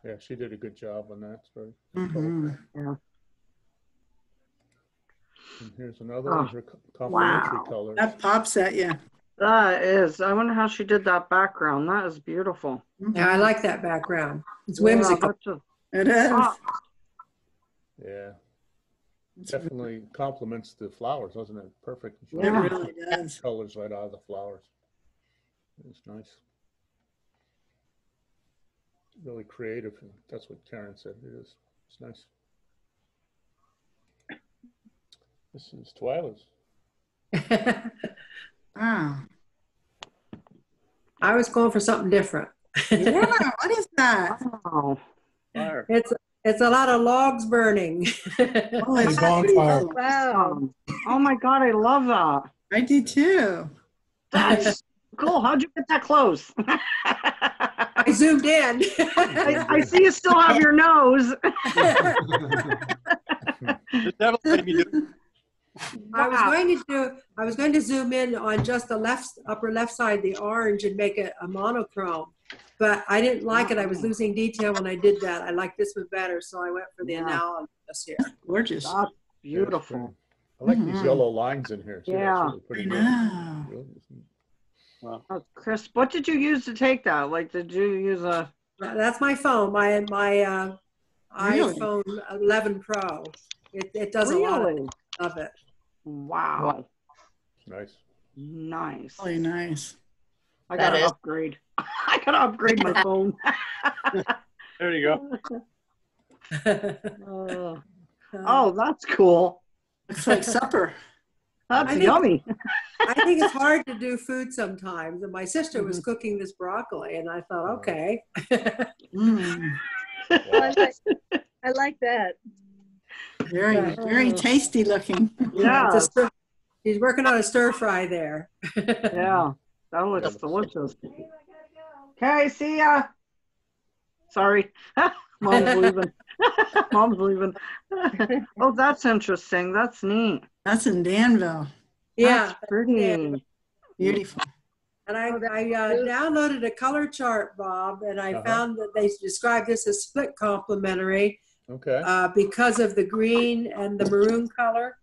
Yeah, she did a good job on that. It's very Mhm. colorful. Yeah. And here's another. Oh, These are complementary wow. colors. That pops at you. That is. I wonder how she did that background. That is beautiful. Yeah, I like that background. It's Yeah, whimsical. that's just, It is. ah, Yeah, definitely complements the flowers, doesn't it? Perfect. She It Yeah. really does. colors right out of the flowers. It's nice. Really creative. And that's what Karen said. It is. It's nice. This is Twyla's. Wow. I was going for something different. Yeah, what is that? wow. Fire. It's a lot of logs burning. Oh, it's A bonfire. beautiful. Wow. Oh my God, I love that. I do too. That's cool. How'd you get that close? I zoomed in. I see you still have your nose. The devil made me do it. I was going to zoom in on just the upper left side, the orange, and make it a monochrome. But I didn't like it. I was losing detail when I did that. I like this one better, so I went for the analysis here. Gorgeous. That's beautiful. I like these yellow lines in here. Too. Yeah. That's really pretty I good. know. Wow. Oh, Chris, what did you use to take that? Like, did you use a? That's my phone, my Really? iPhone 11 Pro. It does a lot Really? of it. Wow. Nice. Nice. Really nice. I That gotta is. upgrade. I gotta upgrade my phone. There you go. Oh, that's cool. Looks like supper. That's I think- yummy. I think it's hard to do food sometimes. And my sister was cooking this broccoli, and I thought, okay. Mm. Wow. I like that. Very tasty looking. Yeah. She's working on a stir fry there. Yeah. That looks delicious. Okay, see ya. Sorry. Mom's leaving. Mom's leaving. Oh, that's interesting. That's neat. That's in Danville. Yeah. That's pretty. Beautiful. And I downloaded a color chart, Bob, and I found that they described this as split complementary Okay. because of the green and the maroon color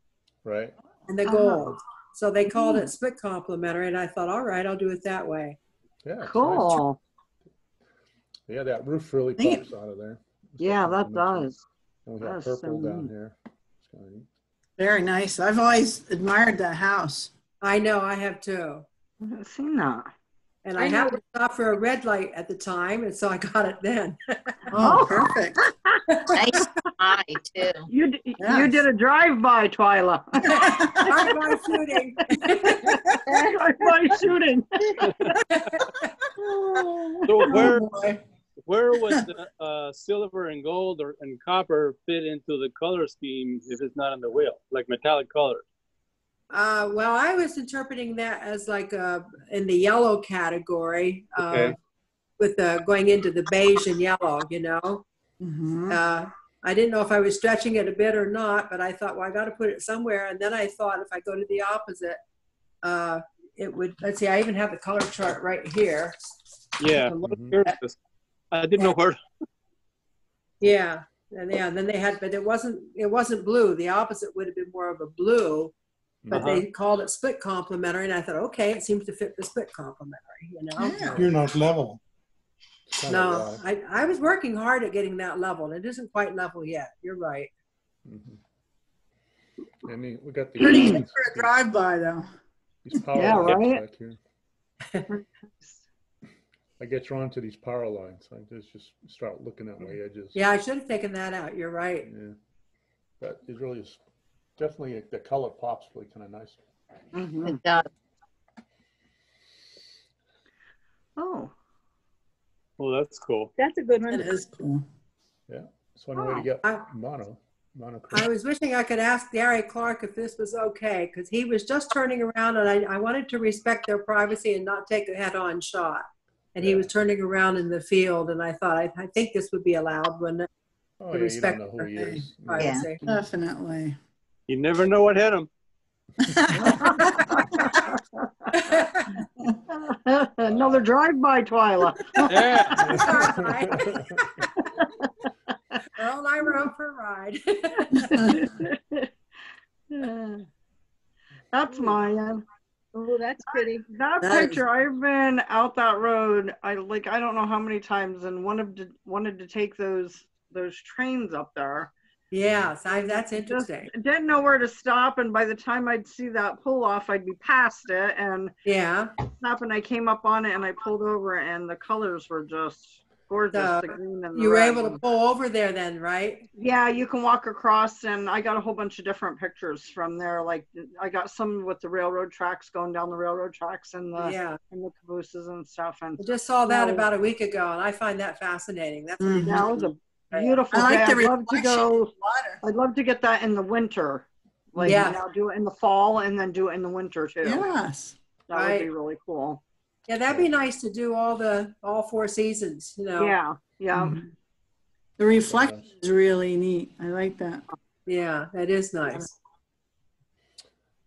Right. and the gold. So they called it split complementary, and I thought, all right, I'll do it that way. Yeah. it's nice. Cool. Yeah, that roof really pops out of there. Yeah, that does. And we have That's purple so down neat. here. It's kind of neat. Very nice. I've always admired that house. I know, I have too. I haven't seen that. And I happened to stop for a red light at the time, and so I got it then. Oh, perfect. Nice eye, too. You Yes. did a drive-by, Twyla. Drive-by shooting. Drive-by shooting. So where Oh, boy. where would the silver and gold and copper fit into the color scheme if it's not on the wheel, like metallic colors? Well, I was interpreting that as like in the yellow category, Okay. with going into the beige and yellow, you know. Mhm. I didn't know if I was stretching it a bit or not, but I thought, well, I got to put it somewhere. And then I thought if I go to the opposite, it would, let's see, I even have the color chart right here. Yeah. Mhm. I didn't know where. Yeah. And then they had, but it wasn't blue. The opposite would have been more of a blue, but they called it split complementary. And I thought, okay, it seems to fit the split complementary, you know? Yeah. You're not level. Kinda No, wild. I was working hard at getting that level, and it isn't quite level yet. You're right. Mhm. And we got Pretty these, good for a drive-by, though. these power Yeah, lines right? back here. I get drawn to these power lines. I just start looking at my edges. Yeah, I should have taken that out. You're right. Yeah. But it really is definitely the color pops really kind of nice. Mhm. It does. Oh. Oh, that's cool. That's a good It one. is cool. Yeah. It's one way to get monochrome. I was wishing I could ask Gary Clark if this was okay, because he was just turning around, and I wanted to respect their privacy and not take a head-on shot. And he was turning around in the field, and I thought, I think this would be allowed when Oh, the yeah, you respect don't know who he is. their privacy. Definitely. You never know what hit him. Another drive-by, Twyla. Yeah. fly her out for a ride. That's mine. Oh, that's pretty. That That is- picture, I've been out that road. I don't know how many times, and wanted to take those trains up there. Yes, that's interesting. Just didn't know where to stop, and by the time I'd see that pull off, I'd be past it. And Yeah. I came up on it, and I pulled over, and the colors were just gorgeous. So, The green and the You were red able to one. pull over there then, right? Yeah, you can walk across, and I got a whole bunch of different pictures from there. Like I got some with the railroad tracks, going down the railroad tracks, and Yeah. the cabooses and stuff. And I just saw that No. about a week ago, and I find that fascinating. That's Mhm. that was a beautiful I like day. the I'd love to reflection in go. the water. I'd love to get that in the winter. Like Yes. do it in the fall and then do it in the winter too. Yes. That would be Right. really cool. Yeah, that'd be nice to do all 4 seasons, you know. Yeah, yeah. Mhm. The reflection is really neat. I like that. Yeah, that is nice.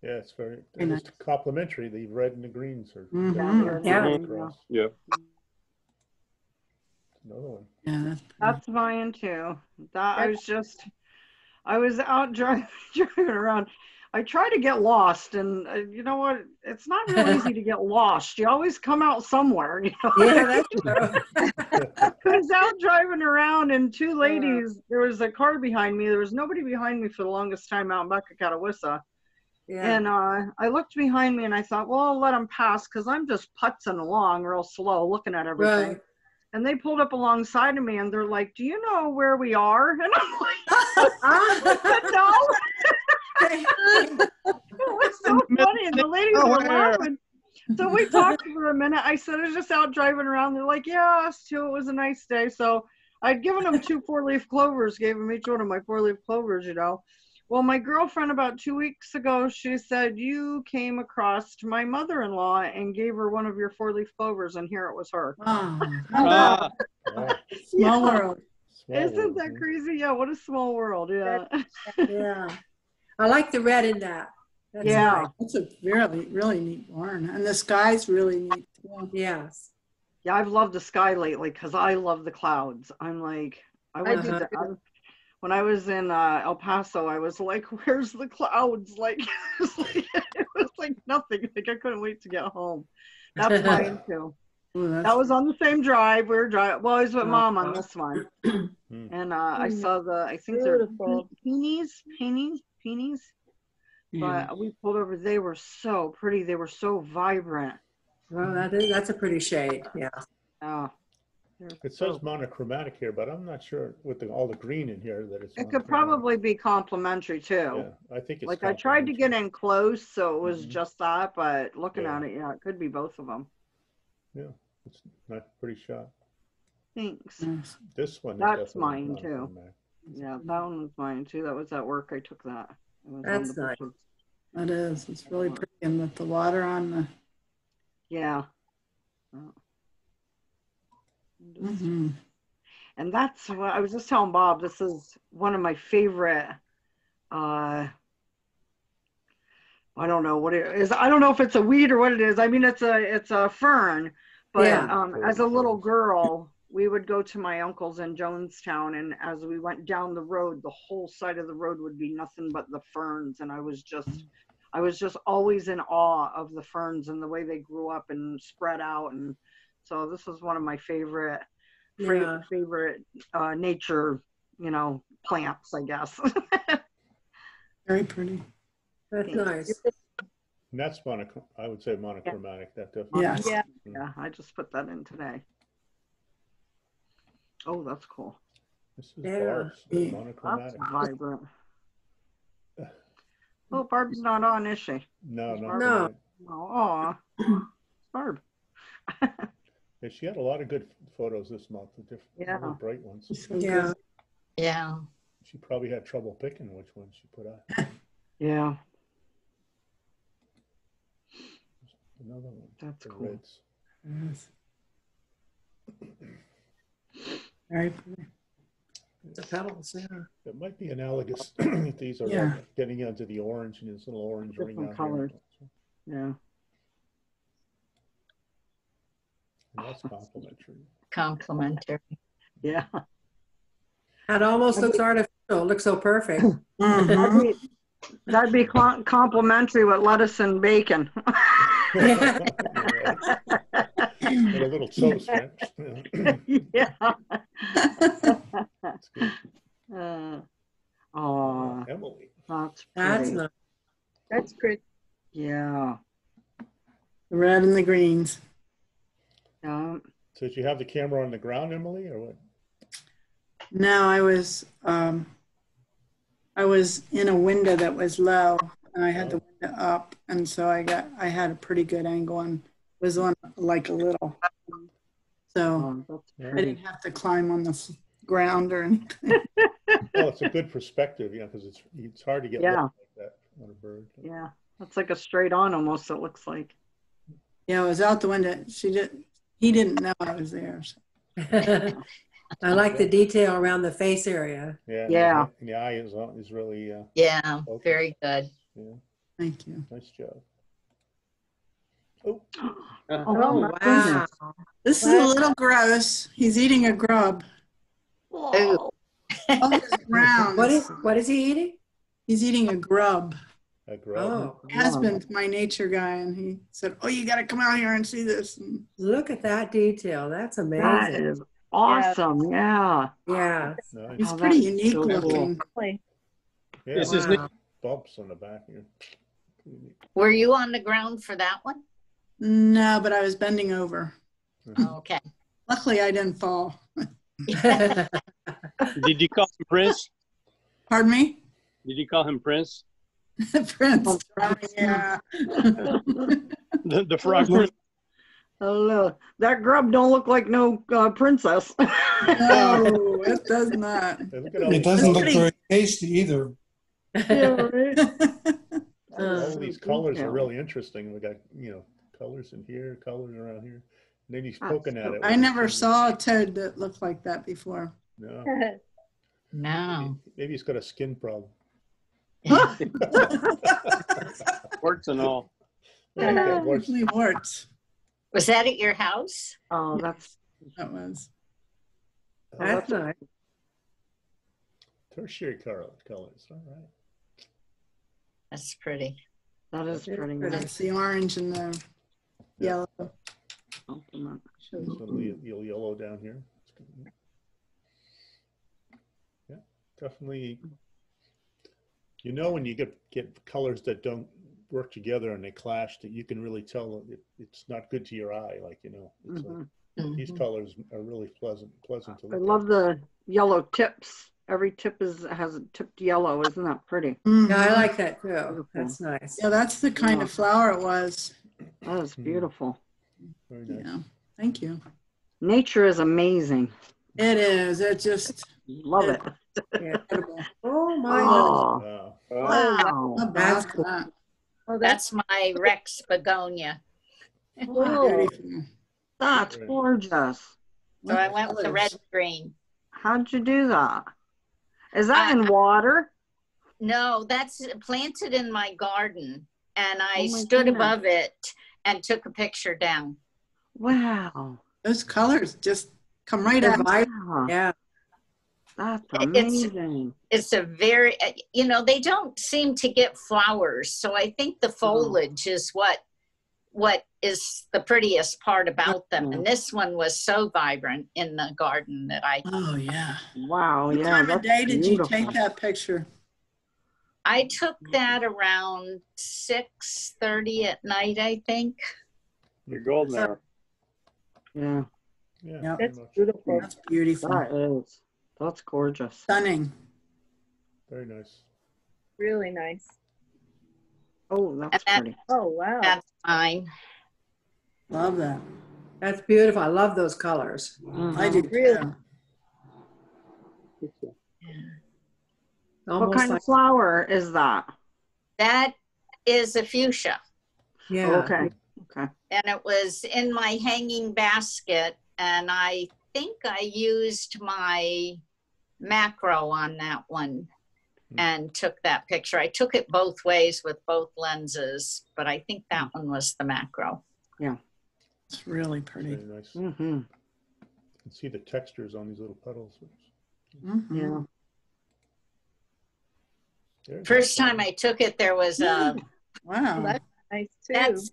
Yeah, it's very, Very it's complementary. The red and the greens are. Mhm. Yeah. across. Yeah. Another one. Yeah, that's pretty. That's mine too. I was out driving around. I try to get lost, and you know what? It's not real easy to get lost. You always come out somewhere. You know? Yeah, that's true. I was out driving around, and 2 ladies. There was a car behind me. There was nobody behind me for the longest time out in Buckakatawissa. Yeah. And I looked behind me, and I thought, well, I'll let them pass because I'm just putzing along real slow, looking at everything. Right. And they pulled up alongside of me, and they're like, "Do you know where we are?" And I'm like, "No." It was so funny, and the ladies were laughing. So we talked for a minute. I said, "I was just out driving around." They're like, "Yeah, us too. It was a nice day." So I'd given them 2 4-leaf clovers, gave them each one of my 4-leaf clovers, you know. Well, my girlfriend about 2 weeks ago, she said, "You came across to my mother-in-law and gave her one of your 4-leaf clovers, and here it was her." Oh, Ah, Wow. small Yeah. world. Small Isn't world, that huh? crazy? Yeah, what a small world. Yeah. Yeah. I like the red in that. That's Yeah. nice. That's a really, really neat barn. And the sky's really neat too. Yes. Yeah, I've loved the sky lately because I love the clouds. I'm like, I went do to when I was in El Paso, I was like, "Where's the clouds?" Like, it was like nothing. Like I couldn't wait to get home. That's mine too. Ooh, that's That was on the same drive. We were driving. Well, I was with Mom on Uh-huh. this one, Hmm. and I saw I think they're Beautiful. peonies. yeah. But we pulled over. They were so pretty. They were so vibrant. Well, that's a pretty shade. Yeah. Oh, It says monochromatic here, but I'm not sure with all the green in here that it's. it could monochromatic. probably be complimentary too. Yeah, I think it's. Like I tried to get in close, so it was Mhm. just that. But looking Yeah. at it, yeah, it could be both of them. Yeah, it's not pretty shot. Thanks. Nice. This one. Is That's definitely mine, too. monochromatic. Yeah, that one was mine too. That was at work. I took that. It was on That's the nice. pictures. That is. It's really pretty. And with the water on the. Yeah. Oh. Mhm. And that's what I was just telling Bob. This is one of my favorite. I don't know what it is. I don't know if it's a weed or what it is. I mean, it's a fern. But Yeah. as a little girl, we would go to my uncle's in Jonestown, and as we went down the road, the whole side of the road would be nothing but the ferns, and I was just always in awe of the ferns and the way they grew up and spread out. And so this is one of my favorite Yeah. nature, plants, I guess. Very pretty. That's nice. And that's I would say monochromatic. That definitely. Yes. Yeah. Yeah, I just put that in today. Oh, that's cool. This is Yeah. Barb's Yeah. That's monochromatic. vibrant. Oh, Barb's not on, is she? No, no, No. Oh, Barb. Yeah, she had a lot of good photos this month. Different, Yeah. really bright ones. So Yeah. good. Yeah. She probably had trouble picking which ones she put out. Yeah, Another one. that's The cool. reds. Yes. Very pretty. The petals. Yeah. It might be analogous. These are Yeah. getting into the orange and this little orange ring Different out colors. here. Yeah. And that's complimentary. Complimentary. Yeah. It almost looks artificial. It looks so perfect. Mhm. That'd be complimentary with lettuce and bacon. Yeah. And a little toast, right? Yeah. That's good. Oh, Emily. that's That's pretty. nice. That's pretty. Yeah. The red and the greens. Yeah. So did you have the camera on the ground, Emily, or what? No, I was in a window that was low, and I had the window up, and so I had a pretty good angle and was on like a little. So Oh, that's I pretty. didn't have to climb on the ground or anything. Oh, it's a good perspective, yeah, because it's hard to get Yeah. light like that on a bird. Yeah. That's like a straight on almost, it looks like. Yeah, I was out the window. He didn't know I was there. So. I like the detail around the face area. Yeah. Yeah. And the eye is really Yeah, focused. very good. Yeah, Thank you. nice job. Oh, Oh, my Wow. This is a little gross. He's eating a grub. Oh, Oh, it's brown. What is he eating? He's eating a grub. a grub. Oh, My husband's my nature guy, and he said, "Oh, you got to come out here and see this." And look at that detail. That's That amazing. is awesome. Yeah. Yeah. Nice. he's Oh, pretty that's unique so looking. really? Yeah, This is Wow. bumps on the back here. Were you on the ground for that one? No, but I was bending over. Okay. Luckily, I didn't fall. Did you call him Prince? Pardon me, Did you call him Prince? Prince. Yeah. The frog prince? Hello. That grub don't look like no princess. No, it does not. Hey, look at all It these doesn't look colors. very tasty either. Yeah, right? All these colors Yeah. are really interesting. We got, colors in here, colors around here. And then he's poking at it. I never saw a toad that looked like that before. No. No. Maybe he's got a skin problem. Warts and all. Yeah, warts. Mostly warts. Was that at your house? Oh, that's That was. That's nice. Tertiary colors. All right. That's pretty. that is pretty Pretty. nice. That's the orange and the yellow. Compliment. There's a little yellow down here. That's good. Yeah, definitely. When you get colors that don't work together and they clash, that you can really tell it's not good to your eye. These colors are really pleasant to look I at. love the yellow tips. Every tip has a tipped yellow. Isn't that pretty? Mhm. Yeah, I like that too. That's nice. Yeah, that's the kind of flower it was. That is beautiful. Very nice. Yeah. Thank you. Nature is amazing. It is. It just Love it. incredible. Oh my God. Oh, Wow. wow. How That's about cool. that? Well, that's my Rex begonia. Beautiful. That's Great. gorgeous. So I went with the red Colors. green. How'd you do that? Is that in water? No, that's planted in my garden. And I Oh my stood goodness. above it and took a picture down. Wow. Those colors just come right They're out. vibrant. Wow. Yeah. That's It's- amazing. It's a very, they don't seem to get flowers. So I think the foliage is what is the prettiest part about them. And this one was so vibrant in the garden that Oh yeah. Wow. What Yeah. time of That's day did you beautiful. take that picture? I took that around 6:30 at night, I think. You're golden hour. Yeah. Yeah, Yep. very That's much. beautiful. That's beautiful. That is. That's gorgeous. Stunning. Very nice. Really nice. Oh, that's And pretty. Oh, wow. That's mine. Love that. That's beautiful. I love those colors. I do Really? too. What Almost kind like, of flower is that? That is a fuchsia. yeah. Okay. Okay. And it was in my hanging basket. And I think I used my macro on that one and took that picture. I took it both ways with both lenses, but I think that one was the macro. It's really pretty. Very nice. Mm-hmm. You can see the textures on these little petals. Mhm. Yeah. There's First time I took it, there was a, Wow. That's nice too.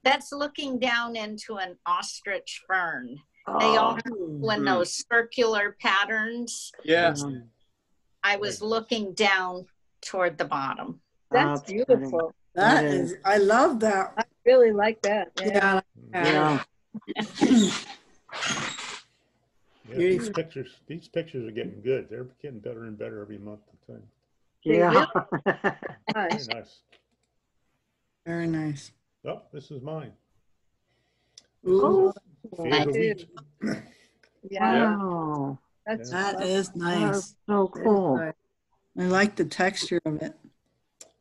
that's looking down into an ostrich fern. They all have when those circular patterns. Yeah. I was looking down toward the bottom. That's Pretty. beautiful. That That is, I love that. I really like that. Yeah. Yeah. Yeah. Yeah, these pictures are getting good. They're getting better and better every month. I think. Yeah. Very Nice. nice. Very nice. Oh, this is mine. Ooh, Fade the wheat. Yeah. Wow. That's that is nice. That's so cool. Nice. I like the texture of it.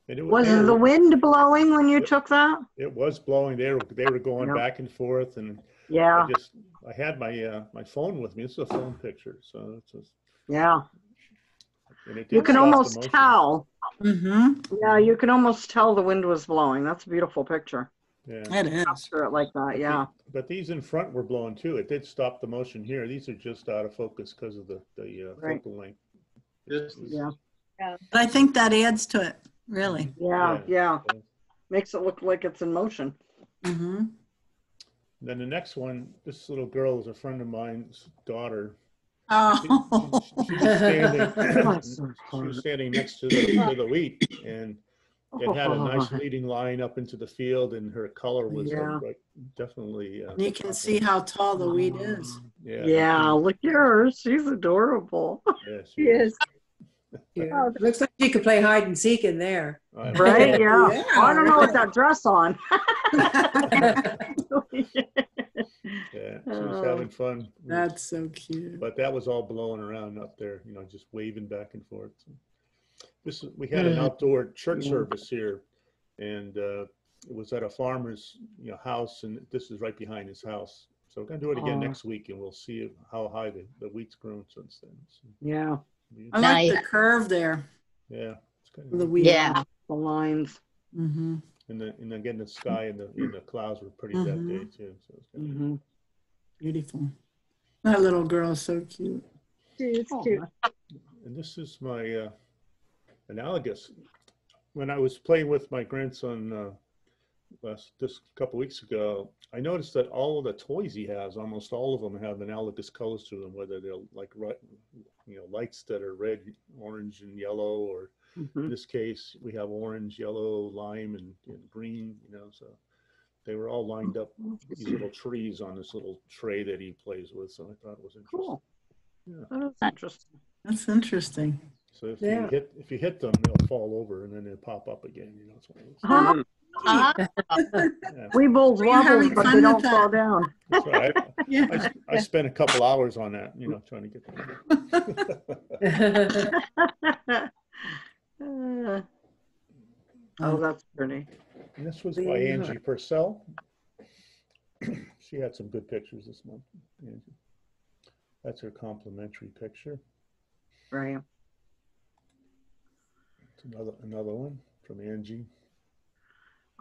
And Was the wind blowing when you took that? It was blowing. They were going Yep. back and forth, and Yeah. I had my my phone with me. This is a phone picture, so it's just, Yeah. and it You did can stop the almost motion. tell. Mm-hmm. Yeah, you can almost tell the wind was blowing. That's a beautiful picture. Yeah. It is. Capture it like that. Yeah. But these in front were blowing too. It did stop the motion here. These are just out of focus because of the Right. focal length. Just Yeah. But I think that adds to it, really. Yeah. Yeah. Yeah. Makes it look like it's in motion. Mm-hmm. Then the next one, this little girl is a friend of mine's daughter. Oh. She was standing, That's so she was fun. standing next to the wheat, and it had a nice leading line up into the field, and her color was Yeah. like definitely. You can see how tall the wheat is. Yeah. Yeah. Look at her. She's adorable. Yeah, She is. Yeah. Oh, Looks like you could play hide and seek in there. Right? Yeah. Yeah, Well, I don't know what right. that dress on. Yeah, she was having fun. That's so cute. But that was all blowing around up there, just waving back and forth. We had an outdoor church Yeah. service here, and it was at a farmer's house, and this is right behind his house. So we're gonna do it again next week, and we'll see how high the wheat's grown since then. So, Yeah. I like the curve there. yeah, it's kind The of, wheat. Yeah. The lines. Mm-hmm. and again the sky and the clouds were pretty that day too. So it's kind of, Mm-hmm. Beautiful. That little girl is so cute. she is Oh, cute. and this is my analogous. When I was playing with my grandson just a couple weeks ago, I noticed that all of the toys he has, almost all of them have analogous colors to them, whether they're like lights that are red, orange, and yellow, or in this case we have orange, yellow, lime, and green. So they were all lined up, these little trees on this little tray that he plays with. So I thought it was interesting. Cool. Yeah. That is interesting. That's interesting. So if Yeah. you hit them, they'll fall over and then they pop up again. It's one of those. Huh? Yeah. Weebles Were you having wobbles, but fun they with don't that? fall down. That's right. Yeah. I spent a couple hours on that, trying to get them. Oh, that's pretty. And this was by Angie Purcell. She had some good pictures this month. Angie. That's her complimentary picture. Right. It's another one from Angie.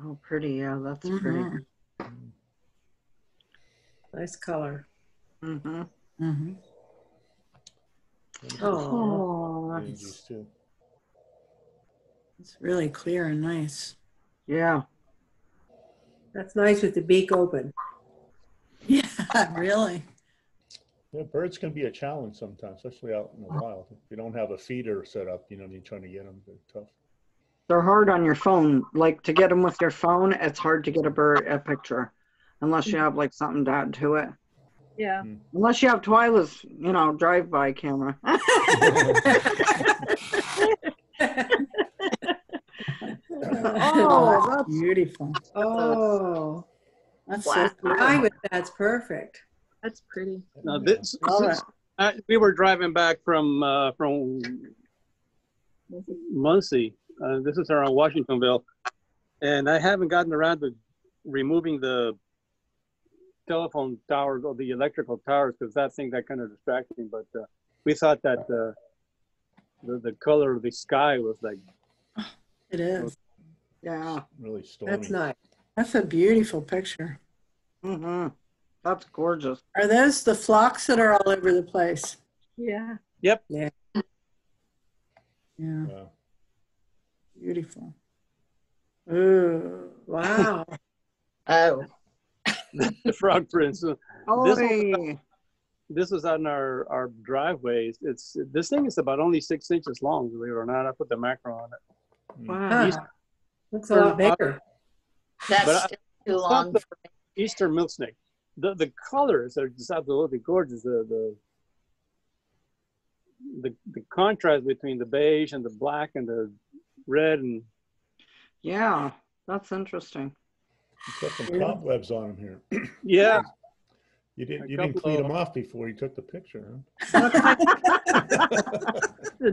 Oh, pretty. Yeah, that's pretty. Mhm. Nice color. Mm-hmm. Mm-hmm. Oh, Oh, Angie's too. It's really clear and nice. yeah. that's nice with the beak open. Yeah, really. Yeah, birds can be a challenge sometimes, especially out in the wild. If you don't have a feeder set up, you're trying to get them, they're tough. They're hard on your phone. Like to get them with your phone, it's hard to get a picture unless you have like something to add to it. Yeah. Unless you have Twyla's, drive-by camera. Oh, that's Beautiful. Oh, That's Wow. so cool. fine with that's perfect. That's pretty. now this, Love it. we were driving back from Muncie. This is around Washingtonville, and I haven't gotten around to removing the telephone towers or the electrical towers because that thing got kind of distracting. But we thought that the color of the sky was like, It is. Yeah. Really stormy. That's nice. That's a beautiful picture. Mm-hmm. That's gorgeous. Are those the flocks that are all over the place? Yeah. Yep. Yeah. Wow. Beautiful. Ooh. Wow. Oh, The frog prints. Oh, This was on our driveways. This thing is about only 6 inches long, believe it or not. I put the macro on it. wow. Huh. Looks a lot bigger. that's But still too it's long not the for me. Eastern milk snake. The colors are just absolutely gorgeous. The contrast between the beige and the black and the red and Yeah, that's interesting. You got some cobwebs on them here. yeah. You A didn't couple clean of- them off before you took the picture, huh?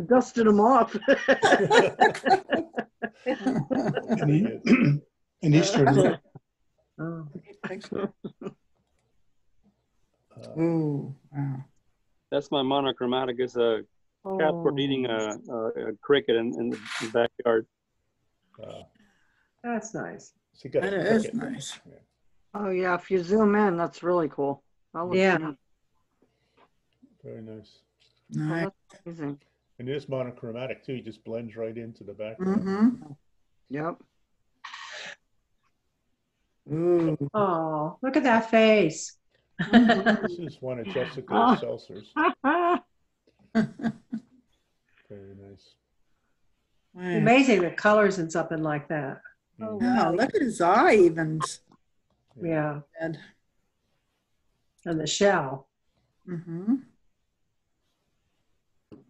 Dusted them off. An Eastern. Oh. Ooh, wow. That's my monochromatic. It's a catbird eating a cricket in the backyard. That's nice. So you got That a is cricket. nice. Oh yeah, if you zoom in, that's really cool. That looks Yeah. neat. Very nice. Oh, Nice. that's amazing. And it is monochromatic too. It just blends right into the background. Mm-hmm. Yep. Ooh. Oh, look at that face. This is one of Jessica Ah. Seltzer's. Very nice. Wow. Amazing the colors in something like that. Oh, Wow, wow. look at his eye even. Yeah. Ed. And the shell. Mm-hmm.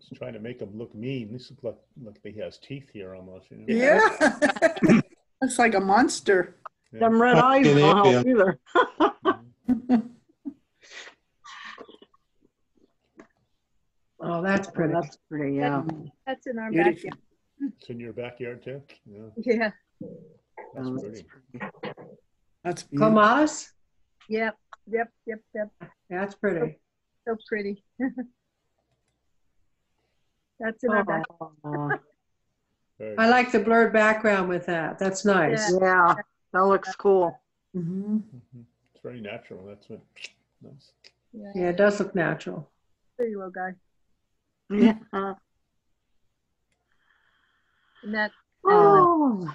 He's trying to make him look mean. This looks like he has teeth here almost. You know? Yeah. It's like a monster. Them red eyes don't help either. Oh, that's pretty. That's pretty, yeah. That's in our Beautiful. backyard. It's in your backyard too? Yeah, Yeah. that's Oh, pretty. That's beautiful. Clematis? Yep. Yep. That's pretty. So pretty. That's in our backyard. Oh, Very I nice. like the blurred background with that. That's nice. yeah, that looks cool. Mm-hmm. Mhm. It's very natural. That's what. Nice. Yeah, it does look natural. There you go, guy. Yeah. And that. Oh.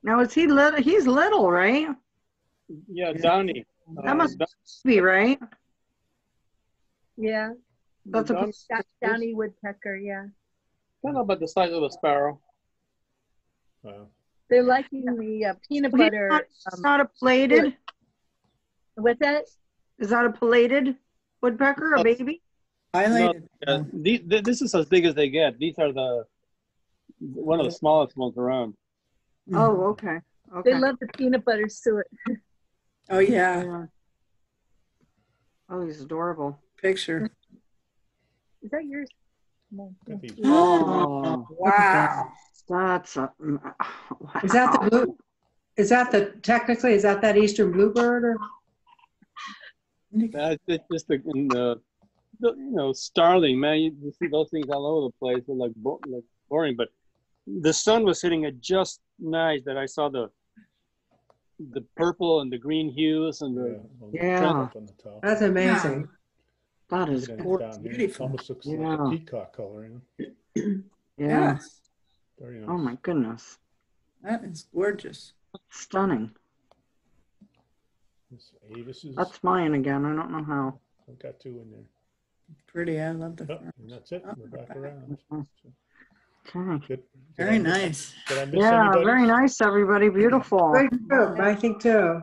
Now is he little? He's little, right? Yeah, Donnie. That must be right. Yeah. That's a Downy woodpecker. Yeah. Kind of about the size of a sparrow. Wow. They're liking the peanut butter. It's not a plated. What's that? Is that a plated woodpecker, a baby? Highlighted. This is as big as they get. These are one of the smallest ones around. Oh, okay. Okay. They love the peanut butter suet. Oh, yeah. Yeah. Oh, he's adorable. Picture. Is that yours? No. Got these- Oh, Wow. that's a. Is that the blue? Is that technically, is that Eastern bluebird or? That's just the starling, man. You see those things all over the place. They're like boring, but the sun was hitting it just nice that I saw the purple and the green hues and the Yeah. Up on the top. That's amazing. That is And then gorgeous. down here, it Beautiful. almost looks like Yeah. a peacock color. You know? Yeah. Yes. Very nice. Oh my goodness. That is gorgeous. Stunning. This Avis is. That's mine again. I don't know how. I've got two in there. Pretty. I love the Oh, front. and that's it. We're back around. Okay. Good. Very nice. Did I miss Yeah, anybody? very nice, everybody. Beautiful. Great job, I think too.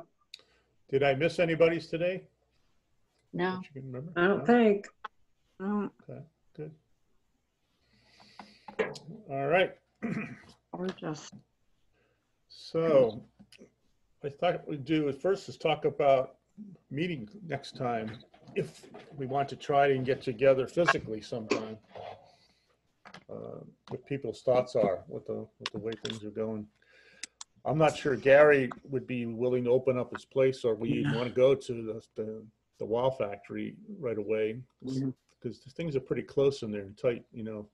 Did I miss anybody's today? No. That you can remember? I don't No? think. Okay, good. All right. Gorgeous. So I thought what we'd do is first is talk about meeting next time, if we want to try and get together physically sometime. What people's thoughts are, what the way things are going. I'm not sure Gary would be willing to open up his place, or we want to go to the Wow Factory right away, because things are pretty close in there and tight, in the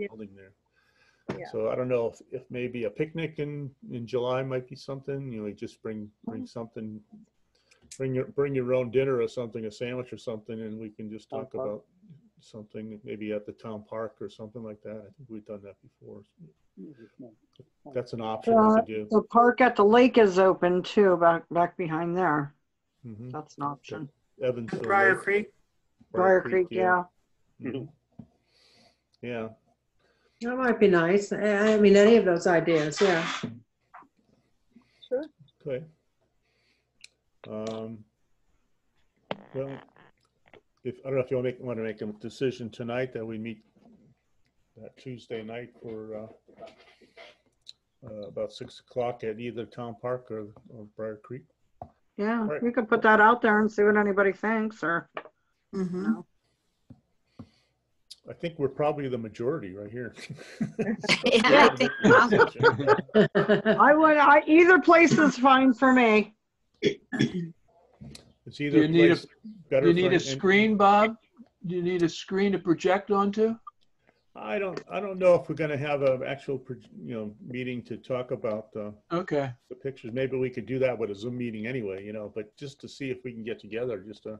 building there. Yeah. So I don't know if maybe a picnic in July might be something. Just bring something, bring your own dinner or something, a sandwich or something, and we can just talk about something, maybe at the town park or something like that. I think we've done that before. That's an option we could do. The park at the lake is open too, back behind there. Mhm. That's an option. Evansville Briar Lake. Creek. Briar Creek, yeah. Mhm. Yeah. That might be nice. I mean, any of those ideas, yeah. Sure. Okay. Well, I don't know if you want to make a decision tonight that we meet that Tuesday night for about 6 o'clock at either Town Park or Briar Creek. Yeah, Right. you could put that out there and see what anybody thinks, or, Mhm. no. I think we're probably the majority right here. Yeah, I think either place is fine for me. It's Do either you need place better Do you need for a screen, Bob? Do you need a screen to project onto? I don't know if we're going to have an actual meeting to talk about Okay. the pictures. Maybe we could do that with a Zoom meeting anyway, but just to see if we can get together, just to,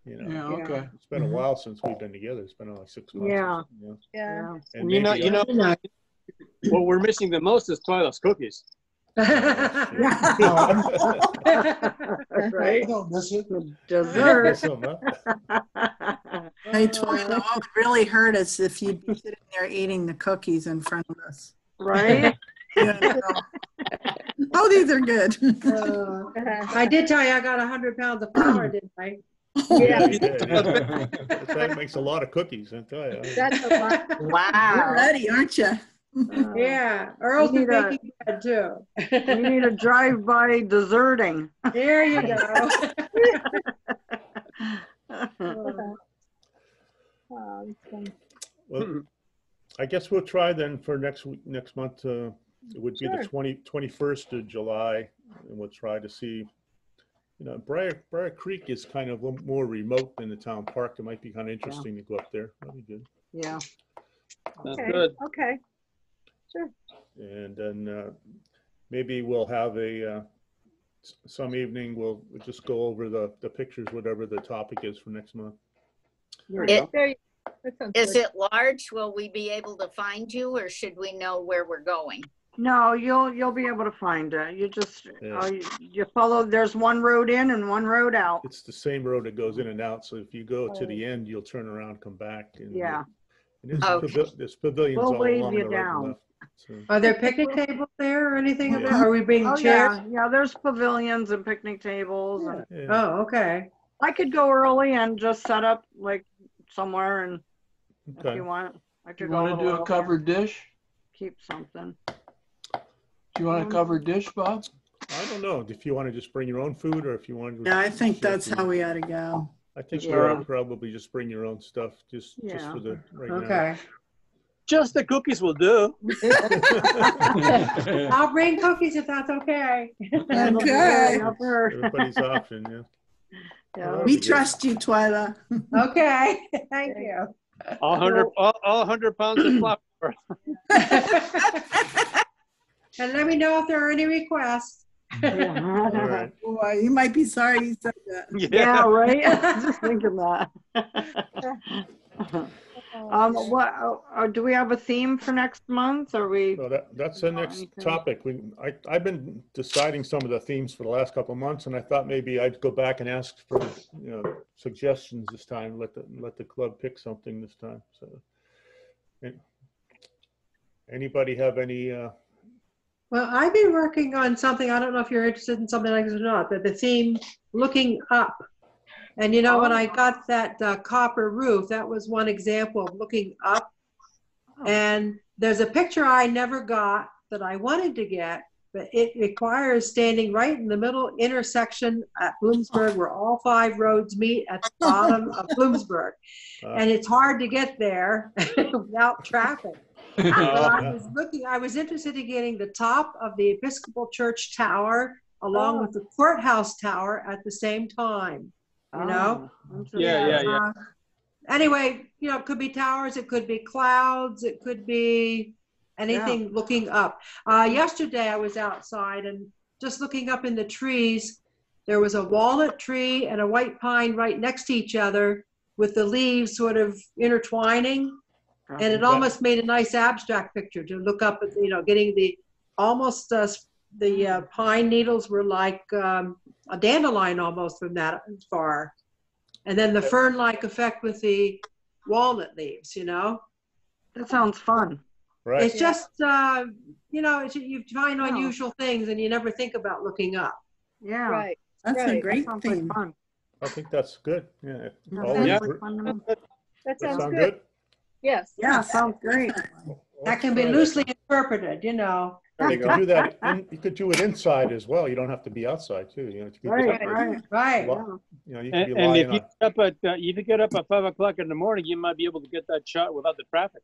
Yeah, okay. it's been a while since we've been together. It's been like 6 months. Yeah. Or something, Yeah. And You maybe know, what we're missing the most is Twyla's cookies. Right? Don't miss it. Dessert. Hey, Twyla, what would really hurt us if you'd be sitting there eating the cookies in front of us. Right? Oh, these are good. I did tell you I got 100 pounds of flour, didn't I? Yeah, you did, yeah. That makes a lot of cookies, I tell you. That's a lot. You're wow. ready, aren't you? Yeah, Earl's We been need a- baking bread too. We need a drive-by deserting. There you go. Oh, it's fun. Well, I guess we'll try then for next month. It would be Sure. the 21st of July, and we'll try to see. Briar Creek is kind of a little more remote than the town park. It might be kind of interesting to go up there. That'd be good. Yeah. That's Okay. good. Okay. Sure. And then maybe we'll have some evening. We'll just go over the pictures, whatever the topic is for next month. It- There you That sounds Is good. it large? Will we be able to find you, or should we know where we're going? No, you'll be able to find it. You just, Yeah. you follow, there's one road in and one road out. It's the same road that goes in and out. So if you go to the end, you'll turn around, come back. And, Yeah. and there's, Okay. there's pavilions We'll all wave along you the right and down. left. So, Are there picnic tables there or anything of Yeah. that? Are we bringing Oh, chairs? yeah, there's pavilions and picnic tables. And yeah. Oh, okay. I could go early and just set up like somewhere, and if Okay. you want, I Do could you go want a to do little a covered dish? keep something. Do you want a covered dish, Bob? I don't know if you want to just bring your own food or if you want to. Yeah, I think share that's food. how we ought to go. I think Yeah. we ought to probably just bring your own stuff just Yeah. for the right now. Okay. Just the cookies will do. I'll bring cookies if that's okay. Okay. Everybody's option, yeah. Yeah. Well, We trust you, Twyla. Okay, thank you. All 100 pounds of flour. And let me know if there are any requests. All right. Boy, you might be sorry you said that. Yeah, right. Just thinking that. Do we have a theme for next month? Or we? So that's the next Anything? topic. I've been deciding some of the themes for the last couple of months, and I thought maybe I'd go back and ask for suggestions this time. Let the club pick something this time. So, anybody have any? Well, I've been working on something. I don't know if you're interested in something like this or not, but the theme looking up. And when I got that copper roof, that was one example of looking up. And there's a picture I never got that I wanted to get, but it requires standing right in the middle intersection at Bloomsburg where all 5 roads meet at the bottom of Bloomsburg. And it's hard to get there without traffic. But I was interested in getting the top of the Episcopal Church Tower along with the courthouse tower at the same time. Yeah. Anyway, it could be towers, it could be clouds, it could be anything looking up. Yesterday I was outside and just looking up in the trees. There was a walnut tree and a white pine right next to each other. with the leaves sort of intertwining. And it almost made a nice abstract picture to look up at, getting the almost the pine needles were like a dandelion almost from that far. And then the fern-like effect with the walnut leaves, That sounds fun. Right. It's just, you find unusual things and you never think about looking up. Yeah. Right. That's a Right. great Sounds like theme. fun. I think that's good. Yeah. That Always sounds Yeah. like fun to me. That That sounds sound good. good? Yes. Yeah, sounds great. Definitely. That can be loosely interpreted, There you could do that. You could do it inside as well. You don't have to be outside too. You could Right, be, right. Right. you could be And lying if you on. if you get up at 5 o'clock in the morning, you might be able to get that shot without the traffic.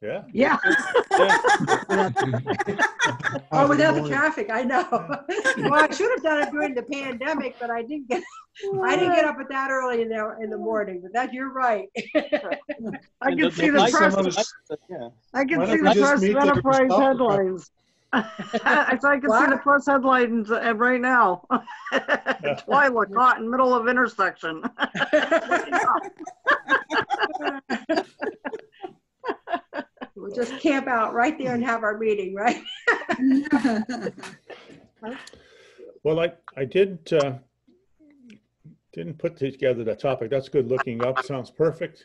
Yeah. Yeah. Oh, without the traffic, I know. Well, I should have done it during the pandemic, but I didn't get up at that early in the morning. But you're right. I can see the lights- press. Yeah. I can Why see don't the we just press meet there enterprise and stop the headlines. I can see What? the press headlines right now. Twyla caught in middle of intersection. We'll just camp out right there and have our meeting, right? Well, I didn't put together the topic. That's good looking up. Sounds perfect.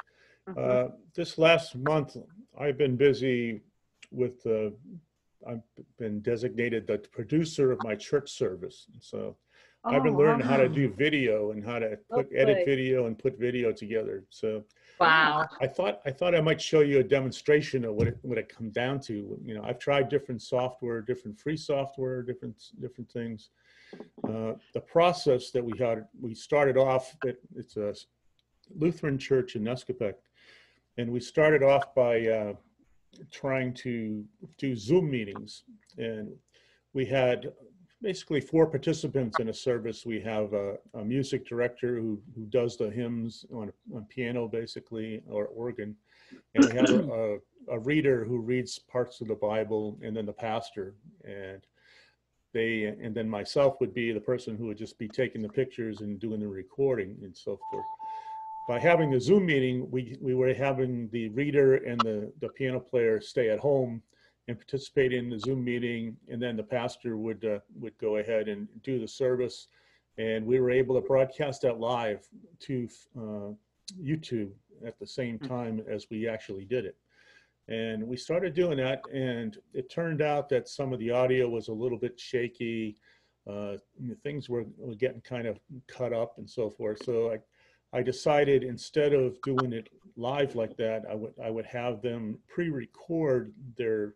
This last month, I've been busy with, I've been designated the producer of my church service. So I've been learning how to do video and how to edit boy. video and put video together. So Wow. I thought I might show you a demonstration of what it comes down to. I've tried different software, different free software, different things. The process that we started off, it's a Lutheran church in Nescopec, and we started off by trying to do Zoom meetings, and we had basically 4 participants in a service. We have a music director who does the hymns on piano, basically, or organ. And we have a reader who reads parts of the Bible, and then the pastor. And then myself would be the person who would just be taking the pictures and doing the recording and so forth. By having the Zoom meeting, we were having the reader and the piano player stay at home and participate in the Zoom meeting, and then the pastor would go ahead and do the service, and we were able to broadcast that live to YouTube at the same time as we actually did it. And we started doing that, and it turned out that some of the audio was a little bit shaky. Things were getting kind of cut up and so forth. So I decided, instead of doing it live like that, I would have them pre-record their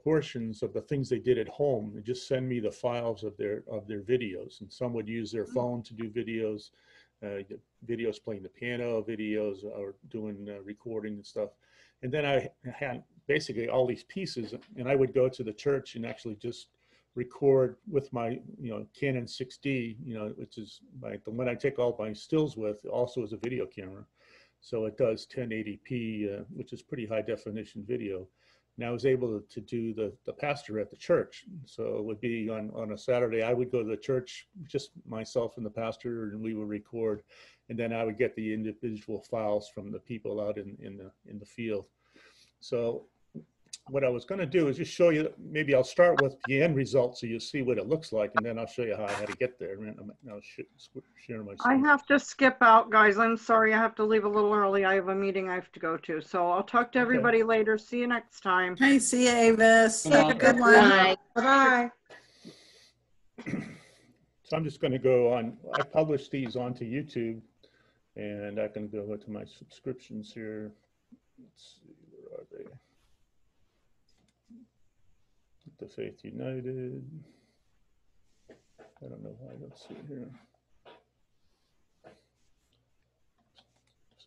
portions of the things they did at home and just send me the files of their videos. And some would use their phone to do videos, videos playing the piano, videos or doing recording and stuff. And then I had basically all these pieces, and I would go to the church and actually just record with my Canon 6D, which is the one I take all my stills with, also is a video camera. So it does 1080p, which is pretty high definition video. And I was able to do the pastor at the church. So it would be on a Saturday, I would go to the church, just myself and the pastor, and we would record. And then I would get the individual files from the people out in the field. So what I was going to do is just show you, maybe I'll start with the end result so you'll see what it looks like, and then I'll show you how I had to get there. I'll share my I screen. have to skip out, guys. I'm sorry. I have to leave a little early. I have a meeting I have to go to. So I'll talk to everybody later. See you next time. Hey, see you, Avis. Good night. Have a good one. Bye. Bye. So I'm just going to go on, I publish these onto YouTube, and I can go to my subscriptions here. Let's see, where are they? The Faith United. I don't know why I don't see it here. For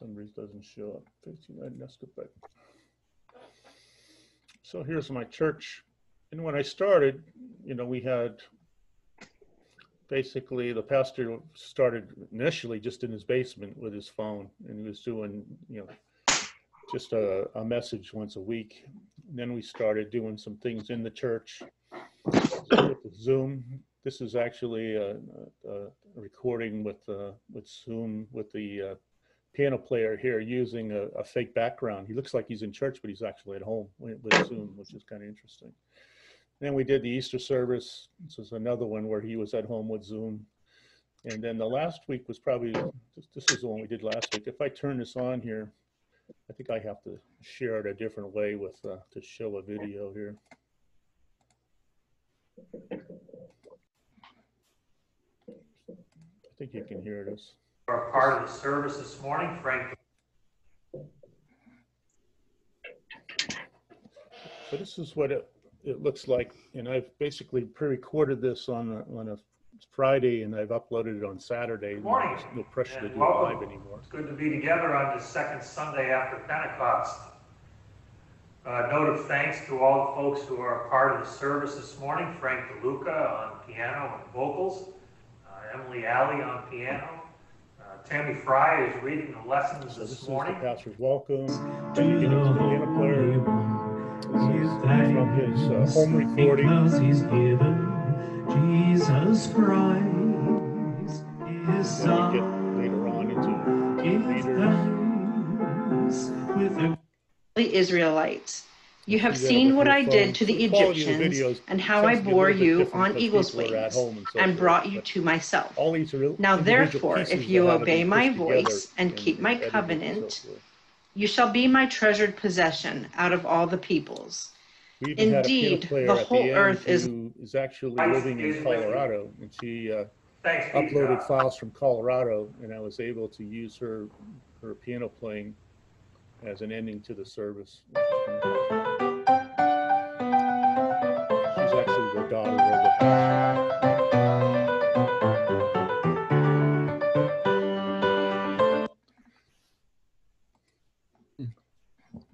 some reason it doesn't show up. Faith United, Nescopec. So here's my church. And when I started, we had basically the pastor started initially just in his basement with his phone, and he was doing, just a message once a week. And then we started doing some things in the church with Zoom. This is actually a recording with Zoom with the piano player here using a fake background. He looks like he's in church, but he's actually at home with Zoom, which is kind of interesting. Then we did the Easter service. This is another one where he was at home with Zoom. And then the last week was probably, this is the one we did last week. If I turn this on here, I think I have to share it a different way with to show a video here. I think you can hear this. Are part of the service this morning, Frank. So this is what it looks like, and I've basically pre-recorded this on a Friday, and I've uploaded it on Saturday. Good morning. There's no pressure to do it welcome. live anymore. It's good to be together on this second Sunday after Pentecost. Note of thanks to all the folks who are part of the service this morning. Frank DeLuca on piano and vocals. Emily Alley on piano. Tammy Fry is reading the lessons So this morning. Is the pastor's welcome. Then you get into the piano player. This is from his home recording. He's given Jesus Christ, his Son. Then we get later on into the Israelites. You have seen what I did to the Egyptians and how I bore you on eagle's wings and brought you to myself. Now therefore, if you obey my voice and keep my covenant, you shall be my treasured possession out of all the peoples. Indeed, the whole earth is actually living in Colorado, and she uploaded files from Colorado, and I was able to use her piano playing as an ending to the service. She's actually the daughter of the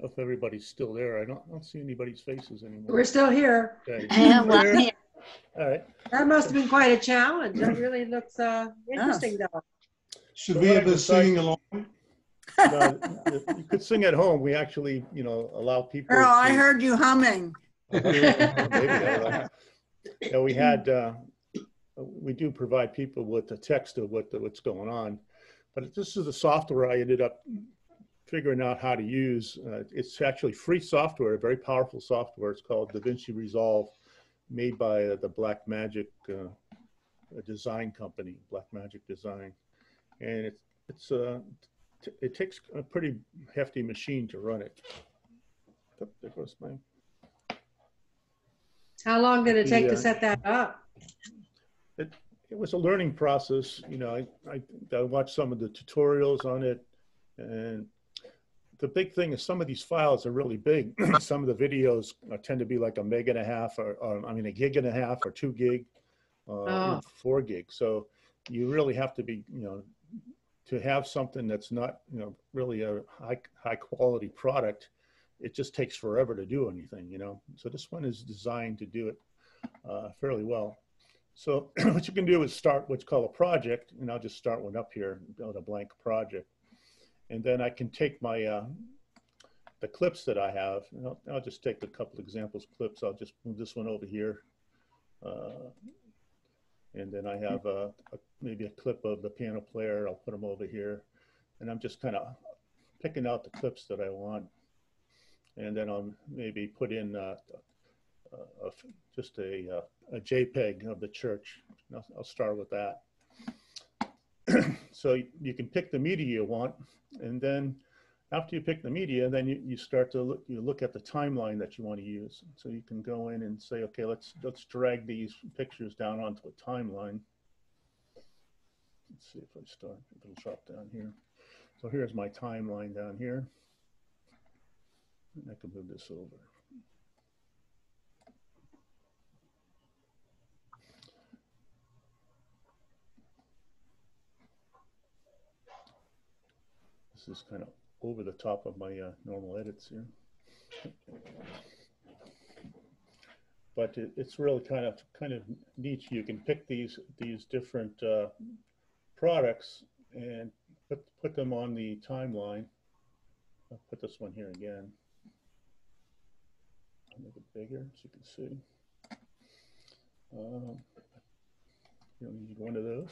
If everybody's still there, I don't see anybody's faces anymore. We're still here. Okay. Well, All right. That must have been quite a challenge. That really looks interesting, though. Should we have a singing along? You could sing at home. We actually, allow people. Earl, I heard you humming. Yeah, we had. We do provide people with the text of what's going on, but this is the software I ended up figuring out how to use. It's actually free software, very powerful software. It's called Davinci Resolve, made by the Black Magic design company, Black Magic Design, and it takes a pretty hefty machine to run it. Oh, there goes my. How long did it take to set that up? It was a learning process. I watched some of the tutorials on it, and the big thing is some of these files are really big. Some of the videos tend to be like 1.5 meg or 1.5 gig or 2 gig, 4 gig. So you really have to be, to have something that's not, really a high quality product. It just takes forever to do anything, So this one is designed to do it fairly well. So what you can do is start what's called a project, and I'll just start one up here, build a blank project. And then I can take my, the clips that I have, and I'll just take a couple examples clips. I'll just move this one over here. And then I have maybe a clip of the piano player. I'll put them over here. And I'm just kind of picking out the clips that I want. And then I'll maybe put in just a JPEG of the church. I'll start with that. So you can pick the media you want, and then after you pick the media, then you start to look at the timeline that you want to use. So you can go in and say, okay, let's drag these pictures down onto a timeline. Let's see if it'll drop down here. So here's my timeline down here. And I can move this over. This is kind of over the top of my normal edits here. But it's really kind of neat. You can pick these different products and put them on the timeline. I'll put this one here again. I'll make it bigger so you can see. You don't need one of those.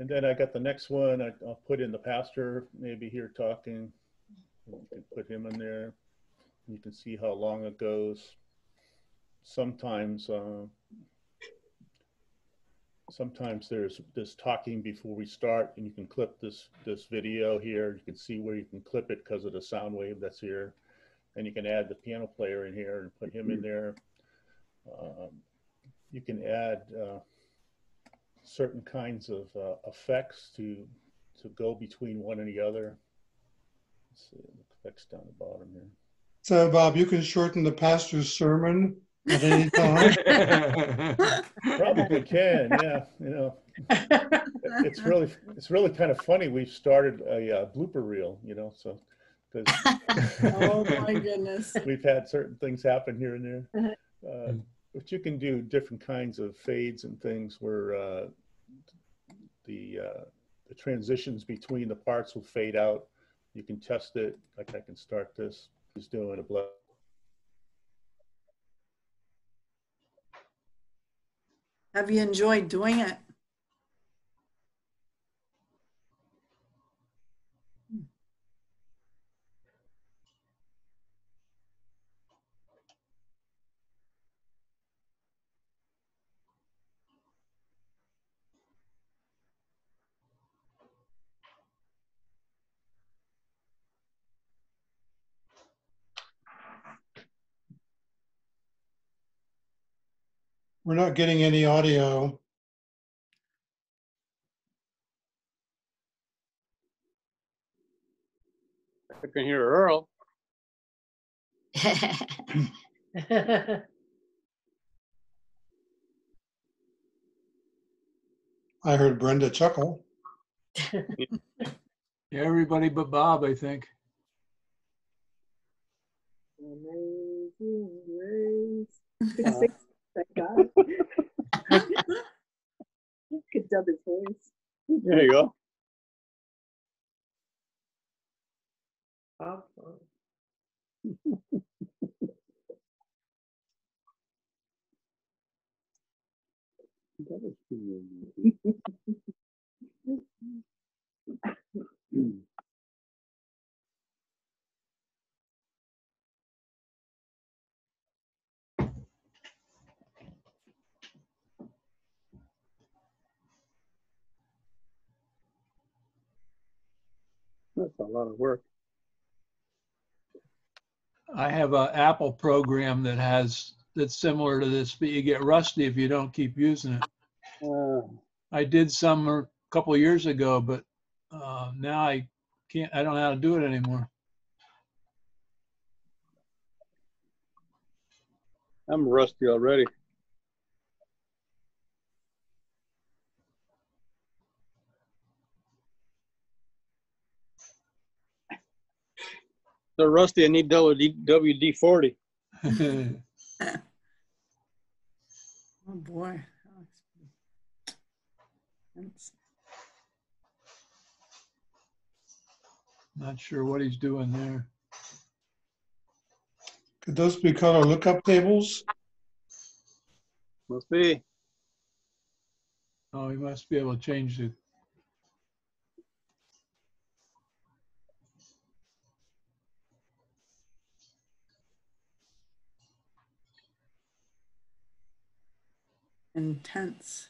And then I got the next one. I'll put in the pastor, maybe here talking. You can put him in there. You can see how long it goes. Sometimes there's this talking before we start, and you can clip this video here. You can see where you can clip it because of the sound wave that's here, and you can add the piano player in here and put him in there. You can add certain kinds of effects to go between one and the other. Let's see, effects down the bottom here. So, Bob, you can shorten the pastor's sermon at any time. Probably can, yeah. You know, it's really kind of funny. We've started a blooper reel, you know, so because Oh my goodness. we've had certain things happen here and there. But you can do different kinds of fades and things where the transitions between the parts will fade out. You can test it. Like I can start this. He's doing a blood. Have you enjoyed doing it? We're not getting any audio. I can hear Earl. I heard Brenda chuckle. Everybody but Bob, I think. Amazing grace. Thank God. Could dub his voice. There you go. That's a lot of work. I have an Apple program that's similar to this, but you get rusty if you don't keep using it. I did some a couple of years ago, but now I don't know how to do it anymore. I'm rusty already. So rusty, I need WD-40. Oh boy. Not sure what he's doing there. Could those be color lookup tables? Must be. Oh, he must be able to change the. Intense.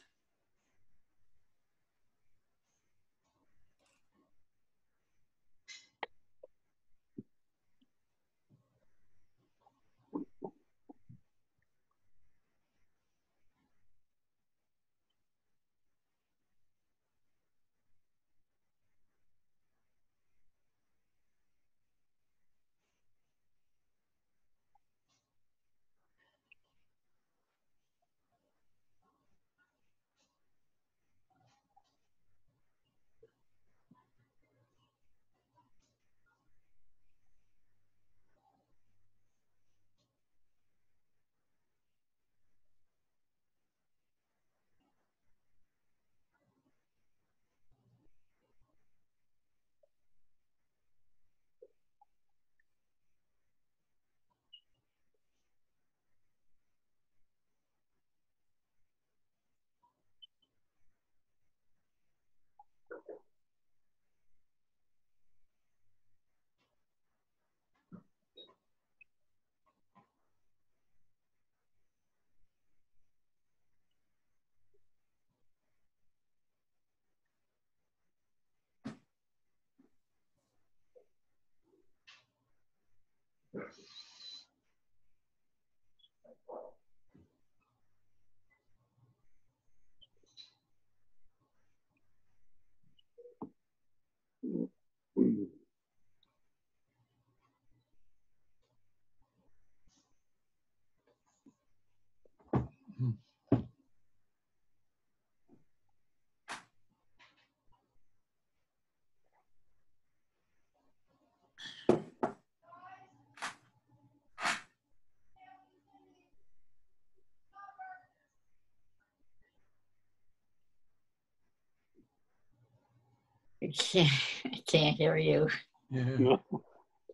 I can't hear you. Yeah. No.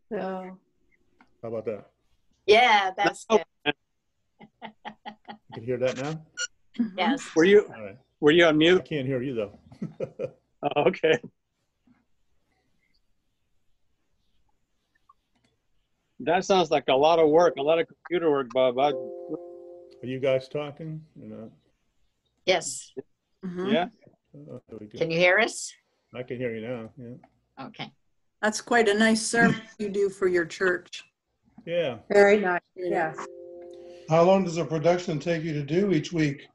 No. How about that? Yeah, that's good. You can hear that now? Yes. Were you All right. were you on I mute? can't hear you though. Oh, okay. That sounds like a lot of work, a lot of computer work, Bob. Are you guys talking? Yes. Yeah. Oh, there we go. Can you hear us? I can hear you now. Yeah. Okay. That's quite a nice service you do for your church. Yeah. Very nice. Yes. How long does a production take you to do each week?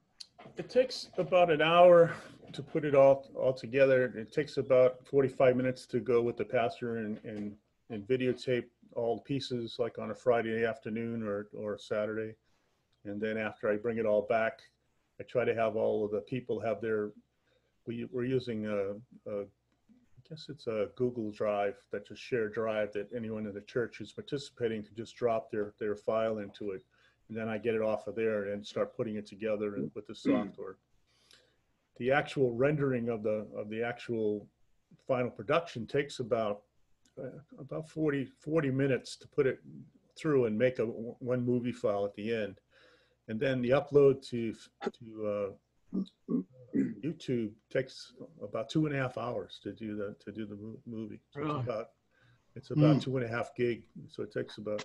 It takes about an hour to put it all together. It takes about 45 minutes to go with the pastor and videotape all the pieces, like on a Friday afternoon or Saturday. And then after I bring it all back, I try to have all of the people have their, we're using I guess it's a Google Drive, that's a shared drive that anyone in the church who's participating can just drop their file into it. And then I get it off of there and start putting it together with the software. The actual rendering of the actual final production takes about 40 minutes to put it through and make one movie file at the end. And then the upload to YouTube takes about 2.5 hours to do the movie. So Really? it's about 2.5 gig. So it takes about,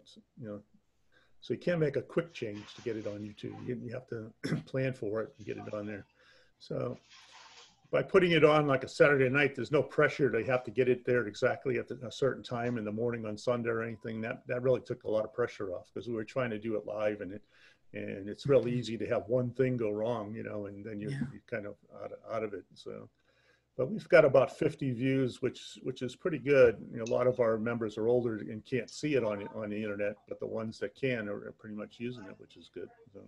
so you can't make a quick change to get it on YouTube. You have to plan for it and get it on there. So by putting it on like a Saturday night, there's no pressure to have to get it there exactly at a certain time in the morning on Sunday or anything. That really took a lot of pressure off, because we were trying to do it live, and it's really easy to have one thing go wrong, and then you're kind of out of it. So, but we've got about 50 views, which is pretty good. A lot of our members are older and can't see it on the internet, but the ones that can are pretty much using it, which is good. So.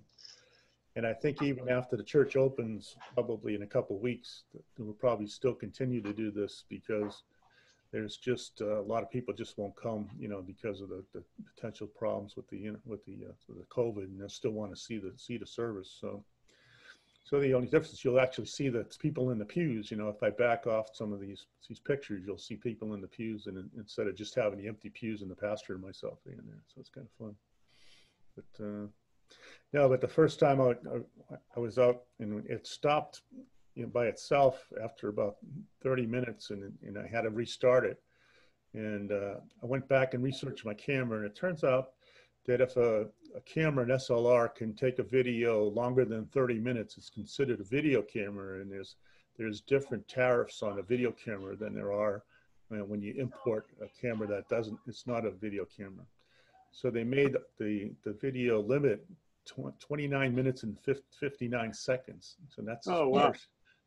And I think even after the church opens, probably in a couple of weeks, we'll probably still continue to do this, because there's just a lot of people just won't come, because of the potential problems with the COVID, and they'll still want to see the service. So the only difference is you'll actually see the people in the pews. If I back off some of these pictures, you'll see people in the pews, and instead of just having the empty pews and the pastor and myself in there. So it's kind of fun. But no, but the first time I was out, and it stopped by itself after about 30 minutes, and I had to restart it. And I went back and researched my camera, and it turns out that if a camera, an SLR, can take a video longer than 30 minutes, it's considered a video camera. And there's different tariffs on a video camera than there are when you import a camera that it's not a video camera. So they made the video limit 29 minutes and 59 seconds. So that's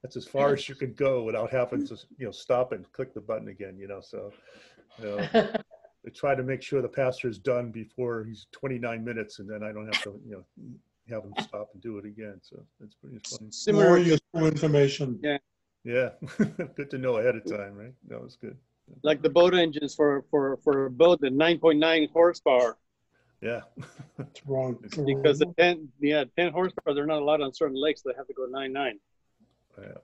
that's as far as you could go without having to stop and click the button again. So they try to make sure the pastor is done before he's 29 minutes, and then I don't have to have him stop and do it again. So it's pretty funny. More useful information. Yeah. Good to know ahead of time, right? That was good. Like the boat engines for a boat at 9.9 horsepower. Yeah. That's wrong. Because the 10 horsepower, they're not allowed on certain lakes. They have to go 9.9. Yeah.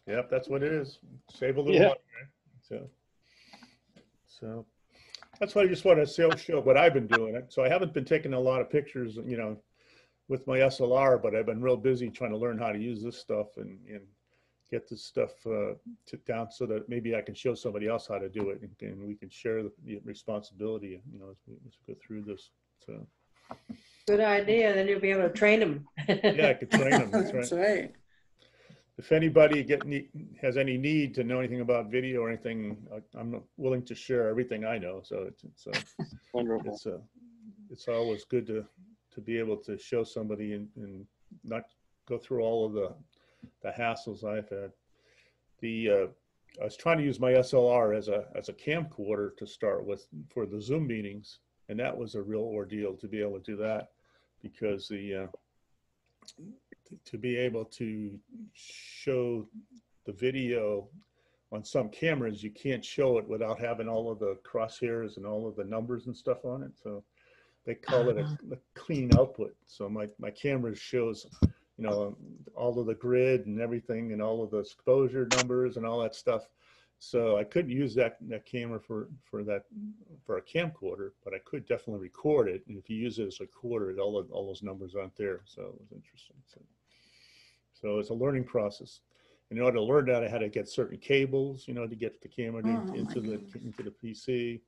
Yep, that's what it is. Save a little money, right? So that's why I just wanted to show what I've been doing. So I haven't been taking a lot of pictures, with my SLR, but I've been real busy trying to learn how to use this stuff and get this stuff down so that maybe I can show somebody else how to do it, and we can share the responsibility, as we go through this. So good idea. Then you'll be able to train them. Yeah, I could train them. That's right. If anybody has any need to know anything about video or anything, I'm willing to share everything I know. So it's wonderful. It's always good to be able to show somebody and not go through all of the hassles I've had. I was trying to use my SLR as a camcorder to start with for the Zoom meetings, and that was a real ordeal to be able to do that, because to be able to show the video on some cameras, you can't show it without having all of the crosshairs and all of the numbers and stuff on it. So they call it a clean output. So my camera shows, you know, all of the grid and everything and all of the exposure numbers and all that stuff. So I couldn't use that camera for a camcorder, but I could definitely record it. And if you use it as a recorder, all those numbers aren't there. So it was interesting. So it's a learning process. And in order to learn that, I had to get certain cables, you know, to get the camera into the PC.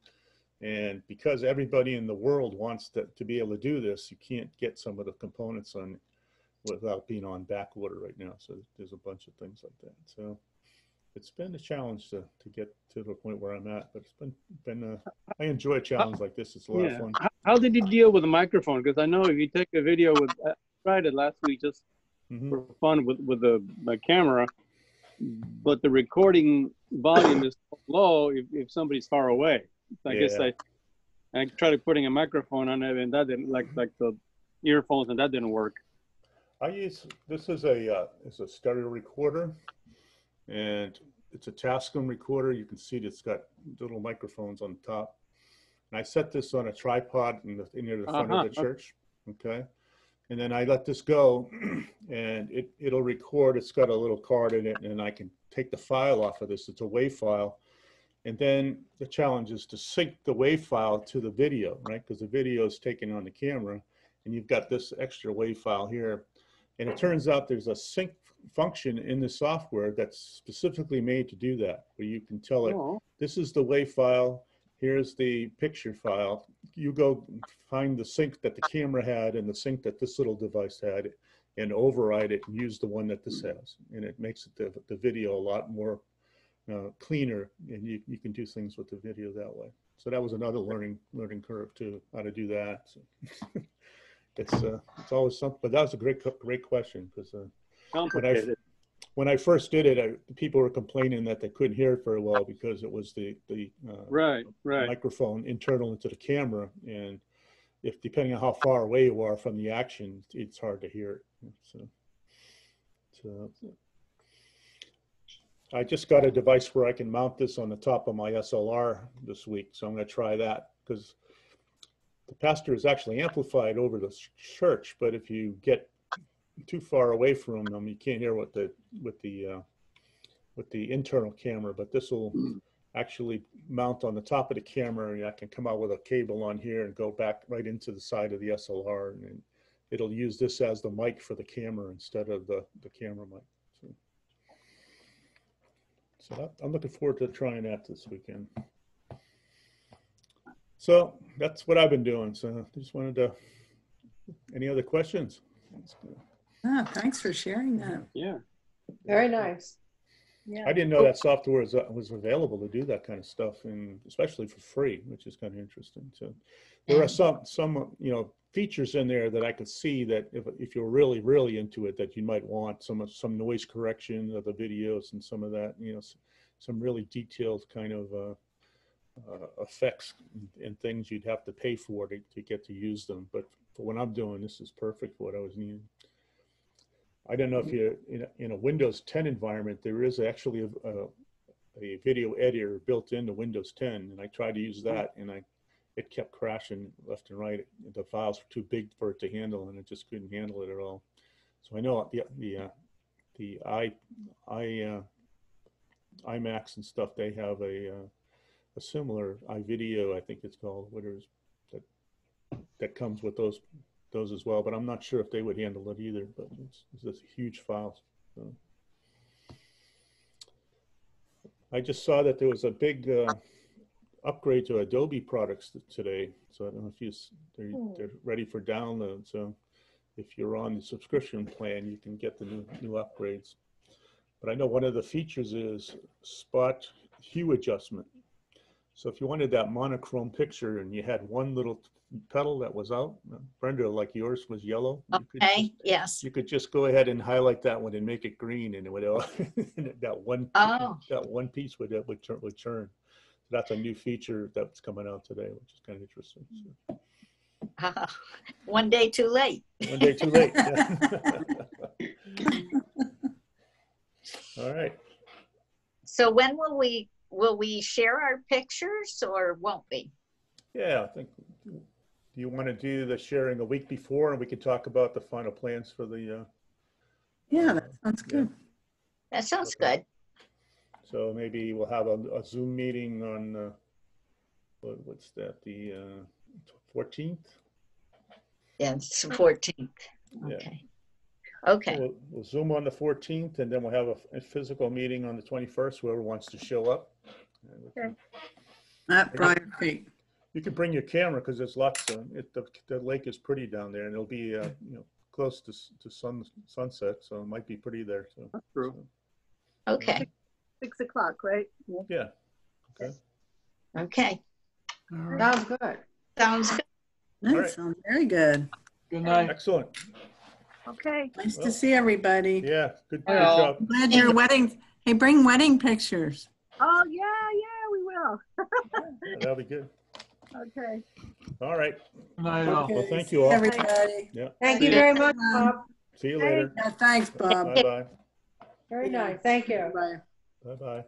And because everybody in the world wants to be able to do this, you can't get some of the components on without being on back order right now. So there's a bunch of things like that. So it's been a challenge to get to the point where I'm at, but it's been I enjoy a challenge like this. It's a lot of fun. How did you deal with the microphone? Because I know if you take a video with, I tried it last week just for fun with my camera, but the recording volume is low if somebody's far away. So I guess I tried putting a microphone on it, and that didn't like the earphones, and that didn't work. I use this is a stereo recorder, and it's a Tascam recorder. You can see it's got little microphones on the top. And I set this on a tripod near the front of the church. Okay. And then I let this go, and it'll record. It's got a little card in it, and I can take the file off of this. It's a WAV file. And then the challenge is to sync the WAV file to the video, right? Because the video is taken on the camera, and you've got this extra WAV file here. And it turns out there's a sync function in the software that's specifically made to do that, where you can tell it, this is the WAV file, here's the picture file. You go find the sync that the camera had and the sync that this little device had, and override it and use the one that this has. And it makes it the video a lot more cleaner, and you can do things with the video that way. So that was another learning curve too, how to do that. So it's always something, but that was a great question, because when I first did it, people were complaining that they couldn't hear it very well because it was the microphone internal into the camera, and if depending on how far away you are from the action, it's hard to hear it. So I just got a device where I can mount this on the top of my SLR this week, so I'm going to try that, because the pastor is actually amplified over the church, but if you get too far away from them, you can't hear with the internal camera. But this will actually mount on the top of the camera, and I can come out with a cable on here and go back right into the side of the SLR, and it'll use this as the mic for the camera instead of the camera mic. So I'm looking forward to trying that this weekend. So that's what I've been doing. So I just wanted to, any other questions? Thanks for sharing that. Yeah. Very nice. Yeah. I didn't know that software was available to do that kind of stuff, and especially for free, which is kind of interesting. So there are some features in there that I could see that if you're really into it, that you might want some noise correction of the videos and some of that, some really detailed kind of effects and things you'd have to pay for to get to use them. But for what I'm doing, this is perfect for what I was needing. I don't know if you're in a Windows 10 environment, there is actually a video editor built into Windows 10, and I tried to use that, and it kept crashing left and right. The files were too big for it to handle, and it just couldn't handle it at all. So I know the iMacs and stuff, they have a similar iVideo, I think it's called, that comes with those as well, but I'm not sure if they would handle it either. But it's just huge files. So I just saw that there was a big upgrade to Adobe products today. So I don't know if they're ready for download. So if you're on the subscription plan, you can get the new upgrades. But I know one of the features is spot hue adjustment. So if you wanted that monochrome picture and you had one little petal that was out, Brenda, like yours was yellow. Yes. You could just go ahead and highlight that one and make it green, and it would that one piece would turn. So that's a new feature that's coming out today, which is kind of interesting. So. One day too late. One day too late. Yeah. All right. So when will we share our pictures or won't we? Yeah, I think, do you want to do the sharing a week before and we can talk about the final plans for the, Yeah, that sounds good. That sounds Okay. good. so maybe we'll have a Zoom meeting on, what's that, the 14th? Yeah, it's the 14th. Yeah. Okay. Okay. So we'll Zoom on the 14th and then we'll have a physical meeting on the 21st, whoever wants to show up. Okay. At Briar Creek. You can bring your camera because there's lots of, the lake is pretty down there and it'll be, close to sunset, so it might be pretty there. So. That's true. Okay. 6 o'clock, right? Yeah. Okay. Okay. Sounds good. Sounds good. That right. sounds very good. Good night. Excellent. Okay. Nice Well, to see everybody. Yeah. Good Well, job. I'm glad your wedding. Hey, bring wedding pictures. Oh, yeah, we will. Yeah, that'll be good. Okay. All right. Good night, all. Well, thank See you all. everybody. Yeah. Thank you very much, Bob. See you later. Yeah, thanks, Bob. Bye-bye. Very nice. Thank you. Bye. Bye-bye.